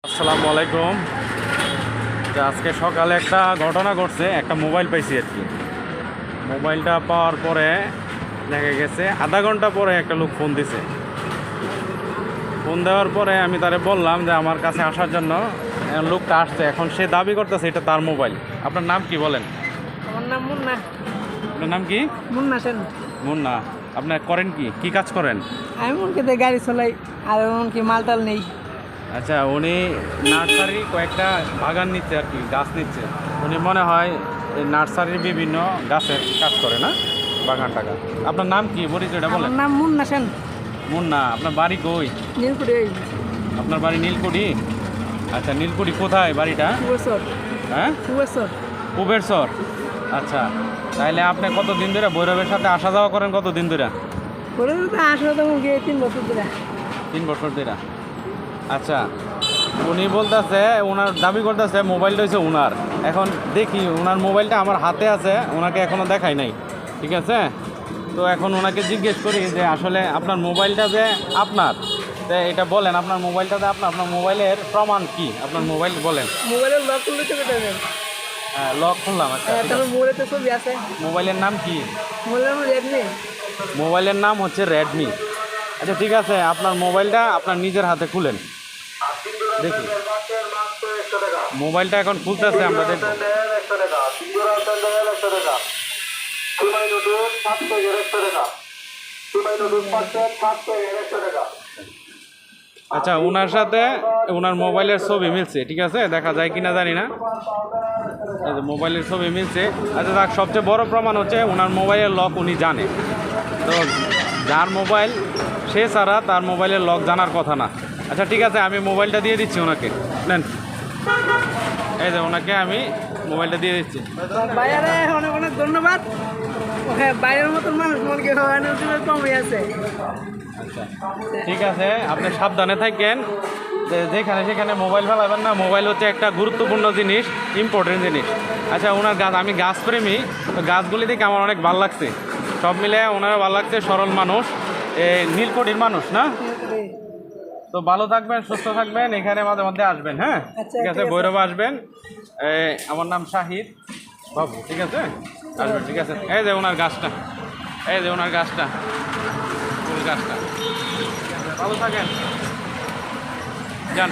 আসসালামু আলাইকুম। আজকে সকালে একটা ঘটনা ঘটছে, একটা মোবাইল পাইছি আর কি। মোবাইলটা পাওয়ার পরে দেখা গেছে আধা ঘন্টা পরে একটা লোক ফোন দিছে। ফোন দেওয়ার পরে আমি তারে বললাম যে আমার কাছে আসার জন্য। লোকটা আসছে, এখন সে দাবি করতেছে এটা তার মোবাইল। আপনার নাম কি বলেন? আমার নাম মুন্না। আপনার নাম কি? মুন্না সেন। মুন্না। আপনি করেন কি, কি কাজ করেন? আমি মনকে গাড়ি চালাই আর এমনকি মালটাল নেই। আচ্ছা, উনি নার্সারি কয়েকটা বাগান নিচ্ছে আর কি, গাছ নিচ্ছে। উনি মনে হয় এই নার্সারির বিভিন্ন গাছের কাজ করে, না বাগান টাগান। আপনার নাম কি, পরিচয়টা বলেন? আমার নাম মুন্না সেন। মুন্না। আপনার বাড়ি কই? নীলকুড়ি। আপনার বাড়ি নীলকুঠি? আচ্ছা, নীলকুঠি কোথায় বাড়িটা? সুবেশ্বর। হ্যাঁ, সুবেশ্বর। কুবেরসর। আচ্ছা, তাহলে আপনি কতদিন ধরে ভৈরবের সাথে আসা যাওয়া করেন? কতদিন ধরে? করে তো আসলে তো গিয়ে 3 বছর ধরে। 3 বছর ধরে। আচ্ছা, উনি বলতেছে, ওনার দাবি করতেছে মোবাইলটা হচ্ছে ওনার। এখন দেখি ওনার মোবাইলটা আমার হাতে আছে, ওনাকে এখনও দেখাই নাই, ঠিক আছে? তো এখন ওনাকে জিজ্ঞেস করি যে আসলে আপনার মোবাইলটা যে আপনার, তো এটা বলেন, আপনার মোবাইলটা যে আপনার মোবাইলের প্রমাণ কি? আপনার মোবাইল বলেন। মোবাইলের লক খুললে তো দেবেন। হ্যাঁ, লক খুললাম। আচ্ছা, ঠিক তারপর আছে। মোবাইলে তো ছবি আছে। মোবাইলের নাম কি? মোবাইলের নাম রেডমি। মোবাইলের নাম হচ্ছে রেডমি। আচ্ছা, ঠিক আছে, আপনার মোবাইলটা আপনার নিজের হাতে খুলেন, দেখি। মোবাইলটা এখন খুলতেছে, আমরা দেখব। আচ্ছা, ওনার সাথে ওনার মোবাইলের ছবি মিলছে, ঠিক আছে? দেখা যায় কিনা জানি না, মোবাইলের ছবি মিলছে। আচ্ছা, তার সবচেয়ে বড় প্রমাণ হচ্ছে ওনার মোবাইলের লক উনি জানে। তো যার মোবাইল সে ছাড়া তার মোবাইলের লক জানার কথা না। আচ্ছা, ঠিক আছে, আমি মোবাইলটা দিয়ে দিচ্ছি ওনাকে, নেন। এই যে ওনাকে আমি মোবাইলটা দিয়ে দিচ্ছি। বাইরে অনেক অনেক ধন্যবাদ। হ্যাঁ, বাইরের মতন মানুষ মনকে কমই আছে। আচ্ছা, ঠিক আছে, আপনি সাবধানে থাকেন, যেখানে সেখানে মোবাইল ফেলাবেন না। মোবাইল হচ্ছে একটা গুরুত্বপূর্ণ জিনিস, ইম্পর্টেন্ট জিনিস। আচ্ছা, ওনার গাছ, আমি গাছপ্রেমী, তো গাছগুলি দেখে আমার অনেক ভালো লাগছে। সব মিলে ওনারা ভালো লাগছে, সরল মানুষ, নীলকুঠির মানুষ না? তো ভালো থাকবেন, সুস্থ থাকবেন, এখানে মাঝে মধ্যে আসবেন। হ্যাঁ, ঠিক আছে, ভৈরবে আসবেন। আমার নাম শাহিদ বাবু, ঠিক আছে? আসবেন, ঠিক আছে। এই যে ওনার গাছটা, এই যে ওনার গাছটা, ফুল গাছটা। ভালো থাকেন, যান।